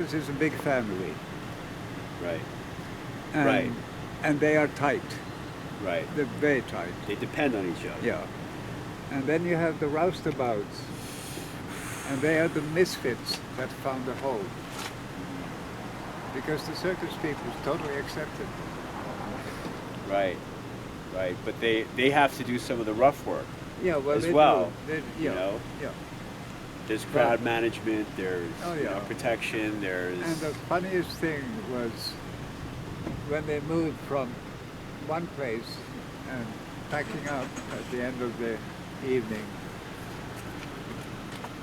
This is a big family. Right. And, Right. and they are tight. Right. They're very tight. They depend on each other. Yeah. And then you have the roustabouts. And they are the misfits that found a home. Because the circus people totally accepted. Right. Right. But they have to do some of the rough work. Yeah, well, as they well. Do. They, you know. Yeah. There's crowd management. There's Oh, yeah. protection. There's. And the funniest thing was when they moved from one place and packing up at the end of the evening.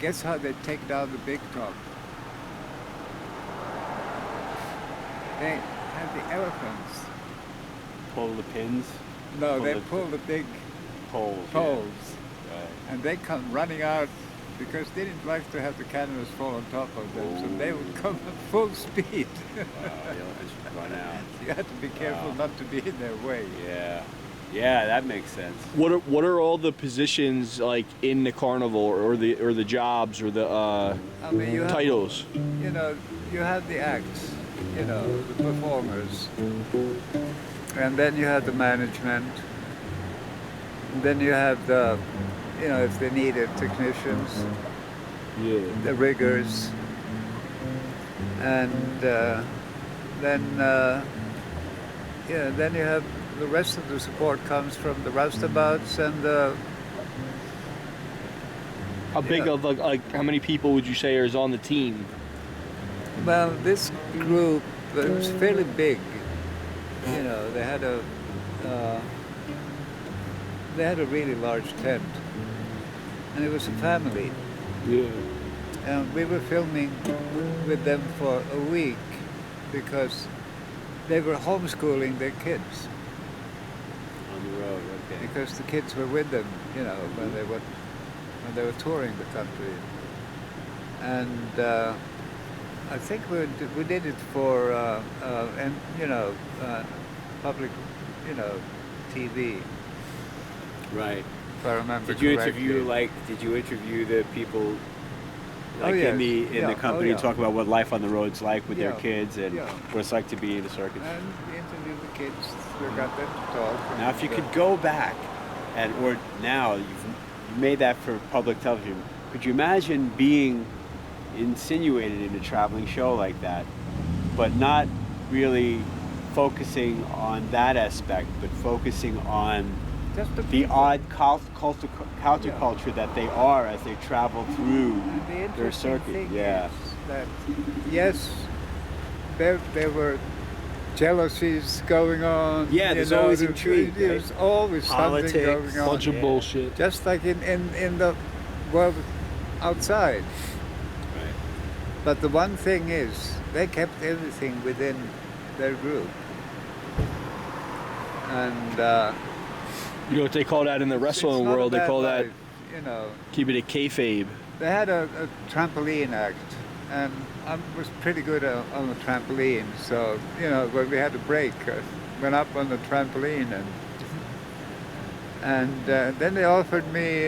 Guess how they take down the big top? They have the elephants. Pull the pins. No, Pull they the pull the big poles. poles. Yeah. Right. And they come running out because they didn't like to have the canvas fall on top of them, so they would come at full speed. Wow, the elephants run out. You had to be careful not to be in their way. Yeah. Yeah, that makes sense. What are all the positions like in the carnival, or the jobs, or the I mean, you have, titles? you know, you have the acts, you know, the performers, and then you have the management, and then you have the, you know, if they needed technicians, Yeah. the riggers, and then then you have the rest of the support comes from the roustabouts and the. How big Yeah. of like how many people would you say is on the team? Well, this group was fairly big. You know, they had a really large tent, and it was a family. Yeah. And we were filming with them for a week because they were homeschooling their kids On the road. Okay. because the kids were with them, you know, when they were touring the country. And I think we did it for and you know public, you know, TV. Right. If I remember Did you correctly. interview the people like yes. in the Yeah. company Oh, yeah. talk about what life on the road's like with their Yeah. kids and Yeah. what it's like to be in a circus? And we interviewed the kids. We got them to talk. Now, if you and, could go back, or now you've made that for public television, could you imagine being insinuated in a traveling show like that, but not really focusing on that aspect, but focusing on just the the people. odd counterculture that they are as they travel through And the their interesting circuit? thing Yeah. is that yes, there were jealousies going on. Yeah, you there's know, always intrigue, There's right? always Politics, something going on. Bunch of Yeah. bullshit. Just like in the world outside. Right. But the one thing is, they kept everything within their group. And You know what they call that in the wrestling it's not a world? They bad call that life, you know. keep it a kayfabe. They had a trampoline act, and I was pretty good on the trampoline. So, you know, when we had a break, I went up on the trampoline, and then they offered me,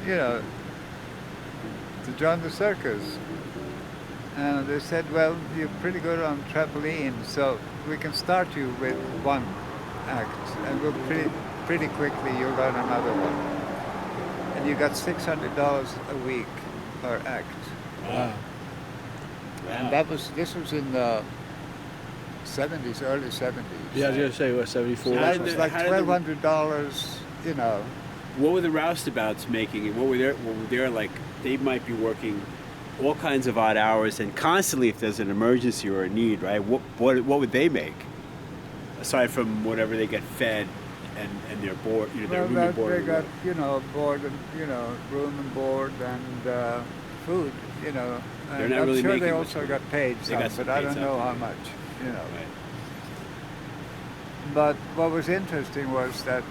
you know, to join the circus. And they said, well, you're pretty good on trampoline, so we can start you with one act, and we'll pretty quickly you'll learn another one. And you got $600 a week per act. Wow. And this was in the 70s, early 70s. Yeah, I was gonna say what, 74. So How that did was the- like how did the- $1,200, you know. What were the roustabouts making? And what were their like? They might be working all kinds of odd hours and constantly if there's an emergency or a need, right? What would they make aside from whatever they get fed and their board, you know, their Well, room and board? they or got, whatever? you know, board and, you know, room and board and food, you know. They're And not I'm really sure they making also much got paid They some, got some but I paid don't some, know how yeah. much, you know. Right. But what was interesting was that,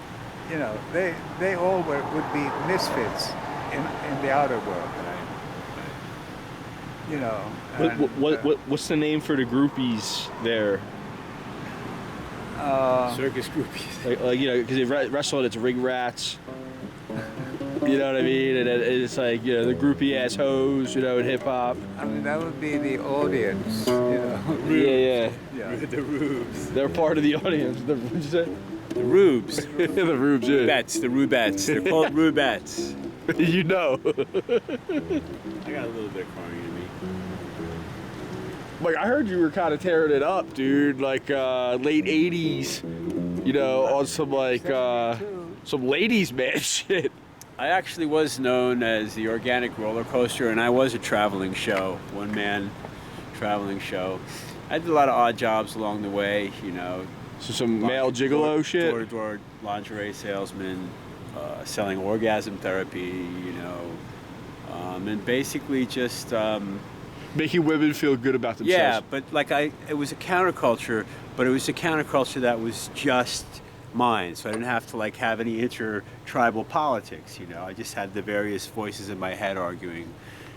you know, they all would be misfits in the outer world, you know. What's the name for the groupies there? Circus groupies. Like you know, because they wrestle, it's rig rats. You know what I mean? And it's like, you know, the groupie ass hoes, you know, in hip hop. I mean, that would be the audience, you know. Yeah. Yeah. The rubes. They're part of the audience. What'd you say? The rubes. The rubes, yeah. Rubettes, the rubettes. They're called rubettes. You know. I got a little bit of Carney in me. Like, I heard you were kind of tearing it up, dude. Like, late 80s, you know, on some, like, some ladies' man shit. I actually was known as the Organic Roller Coaster, and I was a traveling show, one-man traveling show. I did a lot of odd jobs along the way, you know. So some male gigolo shit? Door-to-door lingerie salesman, selling orgasm therapy, you know. And basically just... making women feel good about themselves. Yeah, but like it was a counterculture, but it was a counterculture that was just mine. So I didn't have to like have any inter-tribal politics, you know. I just had the various voices in my head arguing.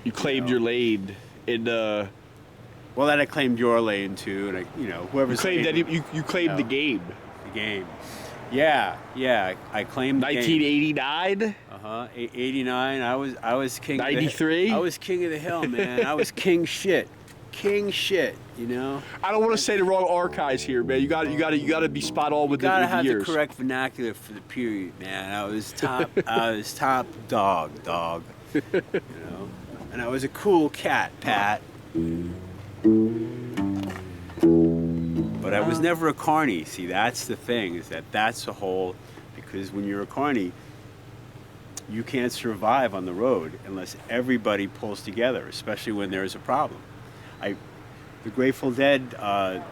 You claimed your lane in Well, then I claimed your lane too, and you know, whoever's you claimed lane, you claimed the game. The game. Yeah, I claimed the 1989. game. 89. I was king. 93. I was king of the hill, man. I was king shit. King shit, you know. I don't want to say the wrong archives here, man. You got to be spot on with the years. Gotta have the correct vernacular for the period, man. I was top. I was top dog. You know, and I was a cool cat, Pat. But I was never a carny. See, that's the thing. Is that's the whole. Because when you're a carny, you can't survive on the road unless everybody pulls together, especially when there's a problem. The Grateful Dead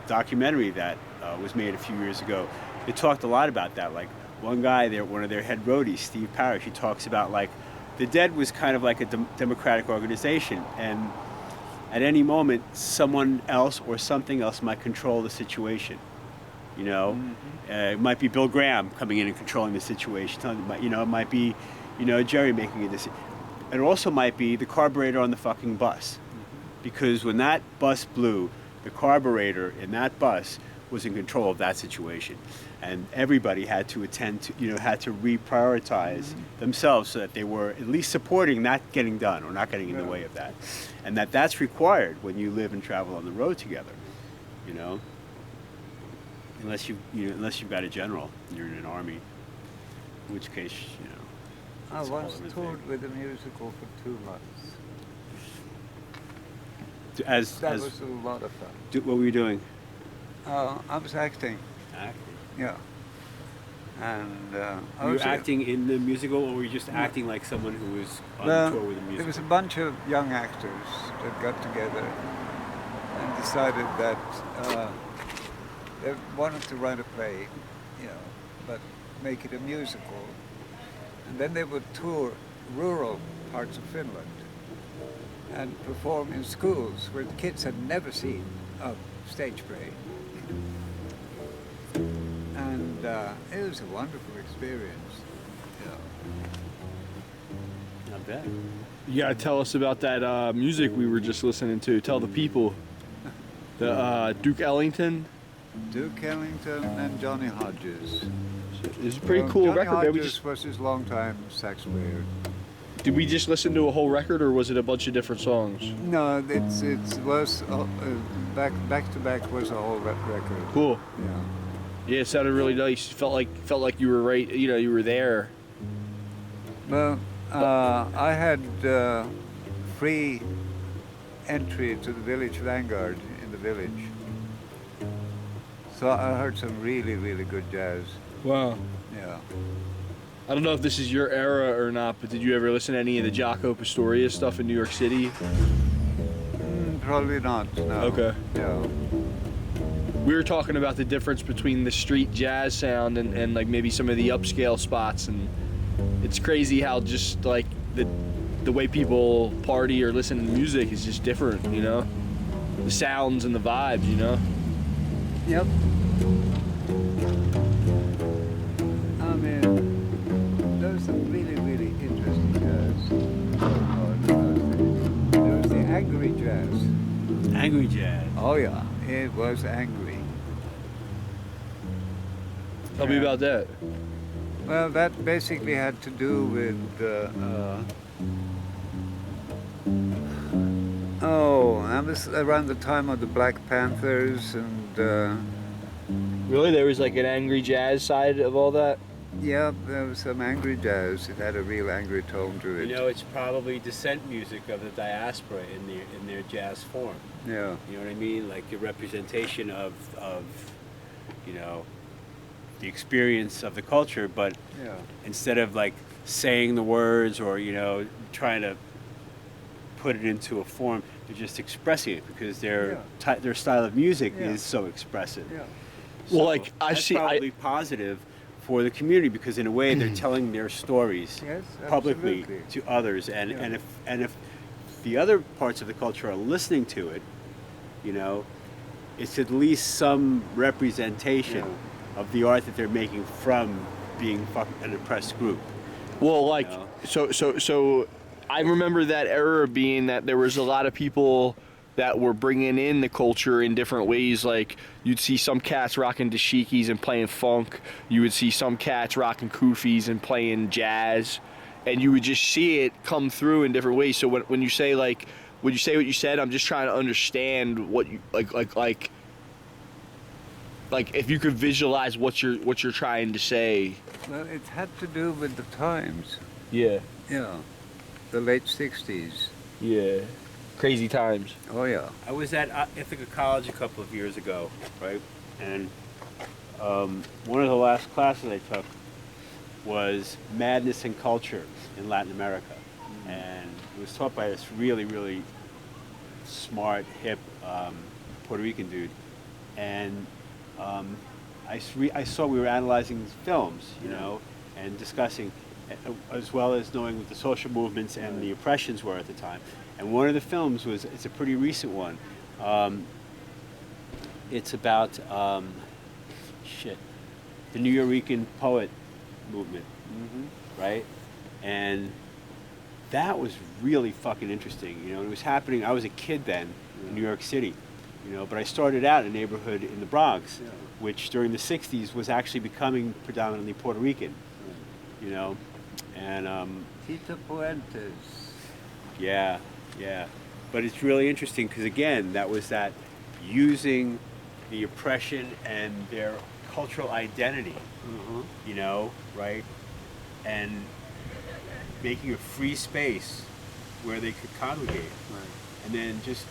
documentary that was made a few years ago, it talked a lot about that. Like one guy there, one of their head roadies, Steve Parrish, he talks about like the Dead was kind of like a democratic organization, and at any moment someone else or something else might control the situation. You know, it might be Bill Graham coming in and controlling the situation. You know, it might be, you know, Jerry making a decision. It also might be the carburetor on the fucking bus. Because when that bus blew, the carburetor in that bus was in control of that situation. And everybody had to attend to, you know, had to reprioritize themselves so that they were at least supporting that getting done or not getting in the way of that. And that's required when you live and travel on the road together, you know. Unless you've got a general, you're in an army, in which case, you know. I once toured with a musical for 2 months. That was a lot of fun. What were you doing? I was acting. Acting. Yeah. And were you acting in the musical, or were you just acting like someone who was on tour with a musical? There was a bunch of young actors that got together and decided that they wanted to write a play, you know, but make it a musical. And then they would tour rural parts of Finland and perform in schools where the kids had never seen a stage play. And it was a wonderful experience. Yeah. Not bad. You gotta tell us about that music we were just listening to. Tell the people. The Duke Ellington. Duke Ellington and Johnny Hodges. It's a pretty cool Johnny record, man. Hodges was his longtime sax player. Did we just listen to a whole record, or was it a bunch of different songs? No, it was back to back was a whole record. Cool. Yeah. Yeah, it sounded really nice. Felt like you were right. You know, you were there. Well, I had free entry to the Village Vanguard in the village, so I heard some really, really good jazz. Wow. Yeah. I don't know if this is your era or not, but did you ever listen to any of the Jaco Pastorius stuff in New York City? Probably not. No. Okay. Yeah. We were talking about the difference between the street jazz sound and like maybe some of the upscale spots, and it's crazy how just like the way people party or listen to music is just different, you know? The sounds and the vibes, you know? Yep. I mean, there was some really, really interesting jazz. There was the angry jazz. Angry jazz. Oh yeah, it was angry. Tell me about that. Well, that basically had to do with that was around the time of the Black Panthers, and Really, there was like an angry jazz side of all that. yeah, there was some angry jazz. It had a real angry tone to it. You know, it's probably descent music of the diaspora in their jazz form. Yeah, You know what I mean? Like a representation of you know, the experience of the culture, but yeah, instead of like saying the words or, you know, trying to put it into a form, they're just expressing it because their style of music Yeah. is so expressive. yeah. Well, like, I that's see- I- probably positive for the community because in a way they're telling their stories Yes, publicly absolutely. to others, and Yeah. if the other parts of the culture are listening to it, you know, it's at least some representation of the art that they're making from being an oppressed group. Well, like, know? so I remember that era being that there was a lot of people that were bringing in the culture in different ways. Like, you'd see some cats rocking dashikis and playing funk. You would see some cats rocking kufis and playing jazz. And you would just see it come through in different ways. So when you say, like, when you say what you said, I'm just trying to understand what you, like if you could visualize what you're trying to say. Well, it had to do with the times. Yeah. Yeah, the late '60s. Yeah. Crazy times. Oh yeah. I was at Ithaca College a couple of years ago, right? And one of the last classes I took was Madness and Culture in Latin America. And it was taught by this really, really smart, hip Puerto Rican dude. And I saw we were analyzing films, you know, and discussing, as well as knowing what the social movements and the oppressions were at the time. And one of the films it's a pretty recent one. It's about, the New Yorican poet movement, right? And that was really fucking interesting, you know. It was happening, I was a kid then in New York City, you know, but I started out in a neighborhood in the Bronx, which during the 60s was actually becoming predominantly Puerto Rican, you know. And Tito Puentes. yeah, but it's really interesting because again, that was that using the oppression and their cultural identity, you know, right, and making a free space where they could congregate, and then just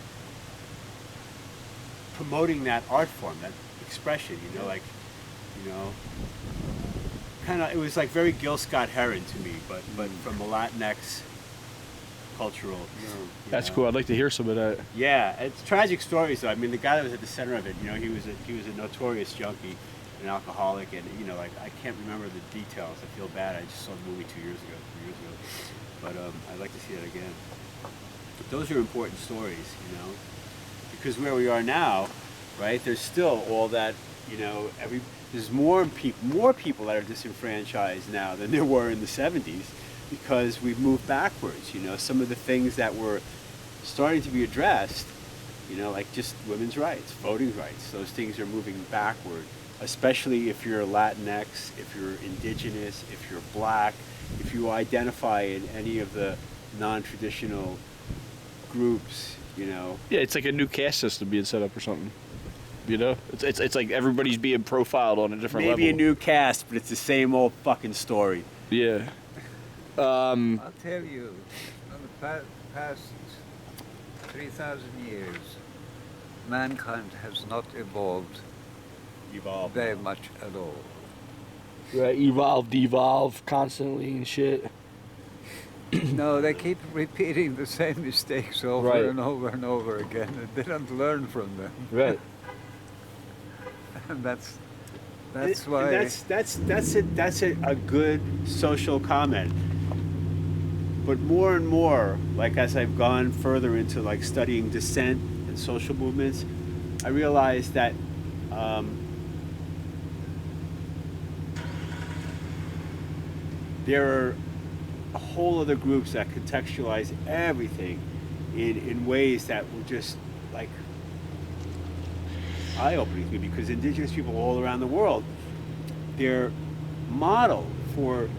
promoting that art form, that expression, you know, like, you know, kind of, it was like very Gil Scott-Heron to me, but from a Latinx cultural. you That's know. cool. I'd like to hear some of that. Yeah, it's tragic stories though. I mean, the guy that was at the center of it, you know, he was a notorious junkie, an alcoholic, and you know, like I can't remember the details. I feel bad. I just saw the movie 3 years ago, but I'd like to see that again. But those are important stories, you know, because where we are now, right? There's still all that, you know, there's more people that are disenfranchised now than there were in the 70s. Because we've moved backwards, you know, some of the things that were starting to be addressed, you know, like just women's rights, voting rights, those things are moving backward, especially if you're Latinx, if you're indigenous, if you're black, if you identify in any of the non-traditional groups, you know. Yeah, it's like a new caste system being set up or something. You know, it's like everybody's being profiled on a different level. Maybe a new cast, but it's the same old fucking story. Yeah. I'll tell you, in the past 3,000 years, mankind has not evolved very much at all. Right, devolve constantly and shit. No, they keep repeating the same mistakes over Right. and over and over again, and they don't learn from them. Right. And that's And why. that's a good social comment. But more and more, like as I've gone further into like studying dissent and social movements, I realized that there are a whole other groups that contextualize everything in ways that were just like eye-opening to me, because indigenous people all around the world, their model for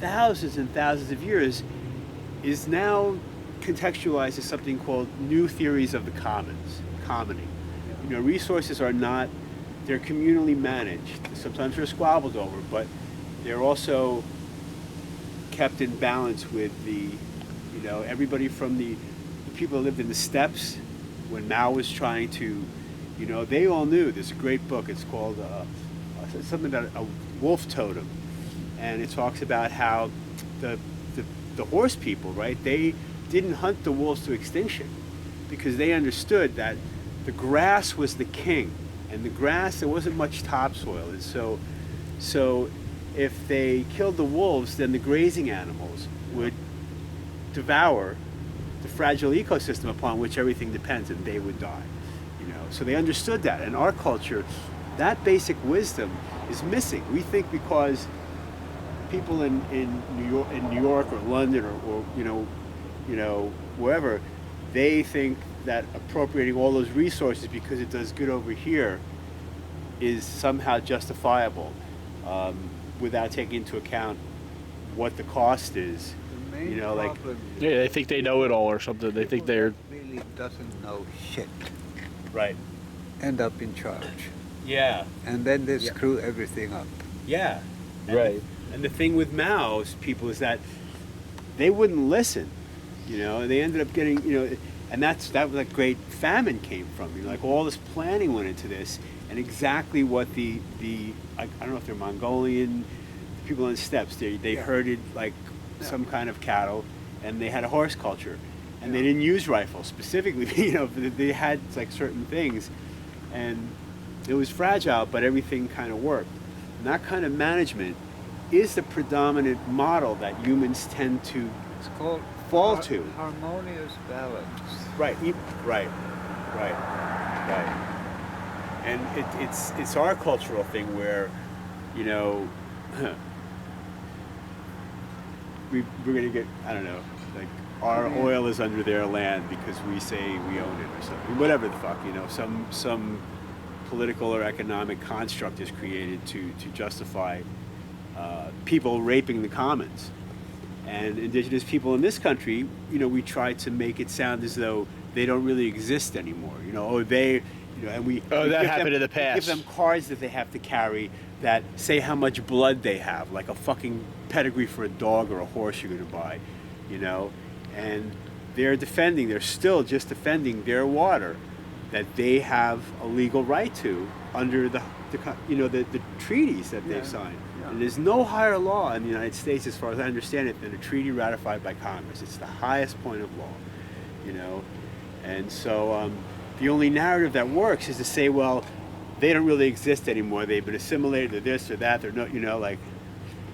thousands and thousands of years is now contextualized as something called new theories of the commons, commoning. You know, resources are not, they're communally managed. Sometimes they're squabbled over, but they're also kept in balance with the, you know, everybody from the people that lived in the steppes when Mao was trying to, you know, they all knew. There's a great book. It's called something about a wolf totem, and it talks about how the horse people, right? They didn't hunt the wolves to extinction because they understood that the grass was the king, and the grass, there wasn't much topsoil, and so if they killed the wolves, then the grazing animals would devour the fragile ecosystem upon which everything depends, and they would die. You know, so they understood that. In our culture, that basic wisdom is missing. We think because people in New York or London or you know wherever, they think that appropriating all those resources because it does good over here is somehow justifiable, without taking into account what the cost is. The main You know, like- problem is Yeah, they think they know it all or something. They think people they're. that really doesn't know shit Right. end up in charge, Yeah. and then they Yeah. screw everything up. Yeah. And Right. And the thing with Mao's people is that they wouldn't listen. You know, they ended up getting, you know, and that was like great famine came from. You know, like all this planning went into this, and exactly what the I don't know if they're Mongolian people on the steppes. They Yeah. herded like Yeah. some kind of cattle, and they had a horse culture, and they Yeah. didn't use rifles specifically. You know, they had like certain things, and it was fragile, but everything kind of worked. And that kind of management is the predominant model that humans tend to It's called fall to. harmonious balance. Right, right. And it's our cultural thing where, you know, we're gonna get, I don't know, like our oil is under their land because we say we own it or something. Whatever the fuck, you know, some political or economic construct is created to justify people raping the commons. And indigenous people in this country, you know, we try to make it sound as though they don't really exist anymore. You know, or they, you know, and we Oh, we that give happened them, in the we give past. them cards that they have to carry that say how much blood they have, like a fucking pedigree for a dog or a horse you're going to buy, you know, and they're still just defending their water that they have a legal right to under the treaties that Yeah, they've signed. yeah. And there's no higher law in the United States, as far as I understand it, than a treaty ratified by Congress. It's the highest point of law, you know. And so the only narrative that works is to say, well, they don't really exist anymore. They've been assimilated to this or that. They're not, you know, like,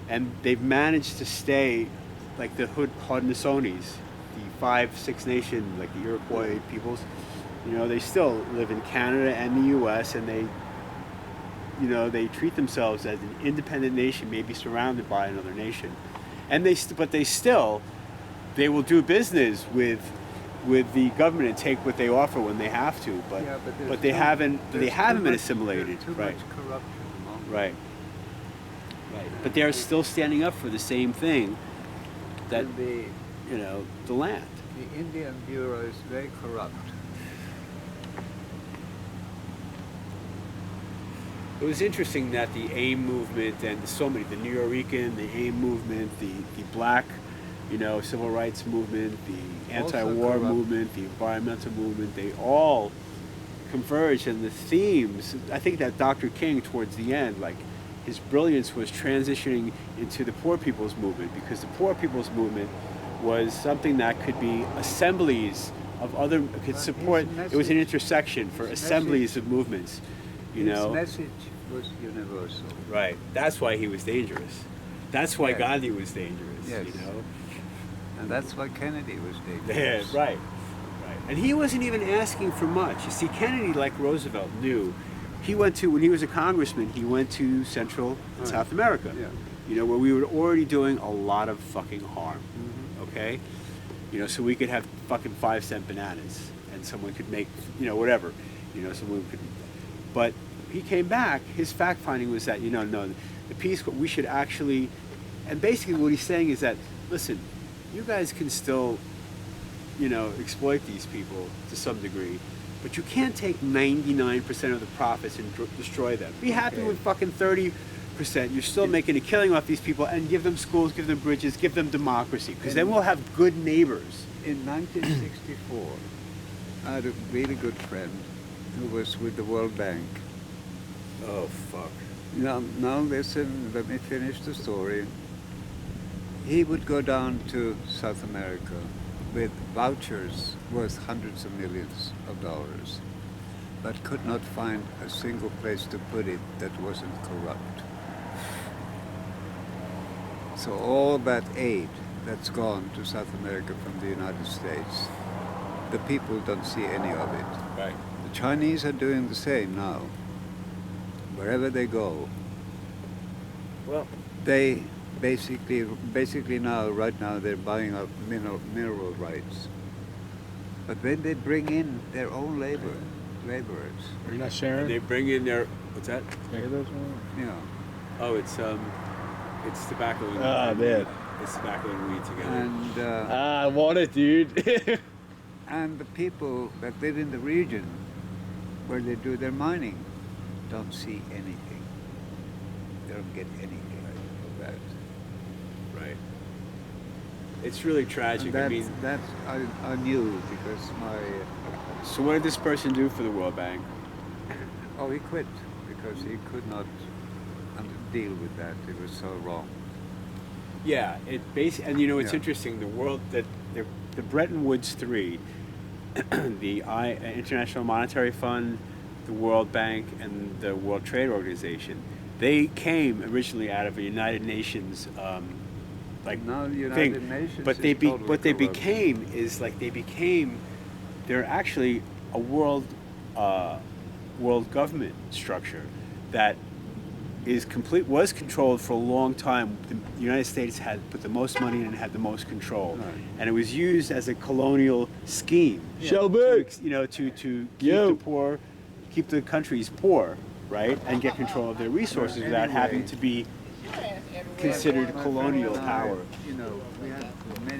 and they've managed to stay like the Haudestonis, the 5-6 Nation, like the Iroquois peoples. You know, they still live in Canada and the U.S. and they, you know, they treat themselves as an independent nation, maybe surrounded by another nation, and they will do business with the government and take what they offer when they have to, but Yeah, there's but they too- haven't there's been too much- assimilated, there's too right? much corruption among them. Right. But they're still standing up for the same thing, that And the you know, the land. Indian Bureau is very corrupt. It was interesting that the AIM movement and so many, the Nuyorican, the AIM movement, the black, you know, civil rights movement, the anti-war corrupt. movement, the environmental movement, they all converged, and the themes, I think that Dr. King towards the end, like his brilliance was transitioning into the poor people's movement, because the poor people's movement was something that could be assemblies of other, could But support, his it was an message- intersection for his assemblies of movements, you His know. message was universal. Right. That's why he was dangerous. That's why Yes. Gandhi was dangerous. Yes. You know. And that's why Kennedy was Yeah. dangerous. Right. Right. And he wasn't even asking for much. You see, Kennedy, like Roosevelt, knew. He went to, when he was a congressman, he went to Central and Right. South America. Yeah. You know, where we were already doing a lot of fucking harm. Mhm. Okay. You know, so we could have fucking 5-cent bananas, and someone could make, you know, whatever. You know, someone could. But he came back. His fact finding was that, you know, no, the Peace Corps, we should actually And basically what he's saying is that, listen, you guys can still, exploit these people to some degree, but you can't take 99% of the profits and destroy them. Be happy with fucking 30%. You're still making a killing off these people, and give them schools, give them bridges, give them democracy, because then we'll have good neighbors. In 1964, I had a really good friend who was with the World Bank. Oh, fuck. Now listen, let me finish the story. He would go down to South America with vouchers worth hundreds of millions of dollars, but could not find a single place to put it that wasn't corrupt. So all that aid that's gone to South America from the United States, the people don't see any of it. Right. The Chinese are doing the same now. Wherever they go, Well, they basically now, right now, they're buying up mineral rights. But when they bring in their own laborers, Are you not sharing? they bring in their, what's that? you know, Oh, it's tobacco and man. It's tobacco and weed together. and I want it, dude. and the people that live in the region where they do their mining don't see anything. They don't get anything of that. Right. It's really tragic. And I knew because So what did this person do for the World Bank? he quit because he could not deal with that. It was so wrong. Yeah, and it's Yeah. interesting. The Bretton Woods Three, the International Monetary Fund, the World Bank, and the World Trade Organization, they came originally out of a United Nations Now the United thing. Nations But is they totally what they corrupt. became is they're actually a world government structure that was controlled for a long time. The United States had put the most money in and had the most control, Right. and it was used as a colonial scheme. Shelby. To keep the countries poor, right, and get control of their resources without Anyway. having to be considered My colonial friend and I, power. We had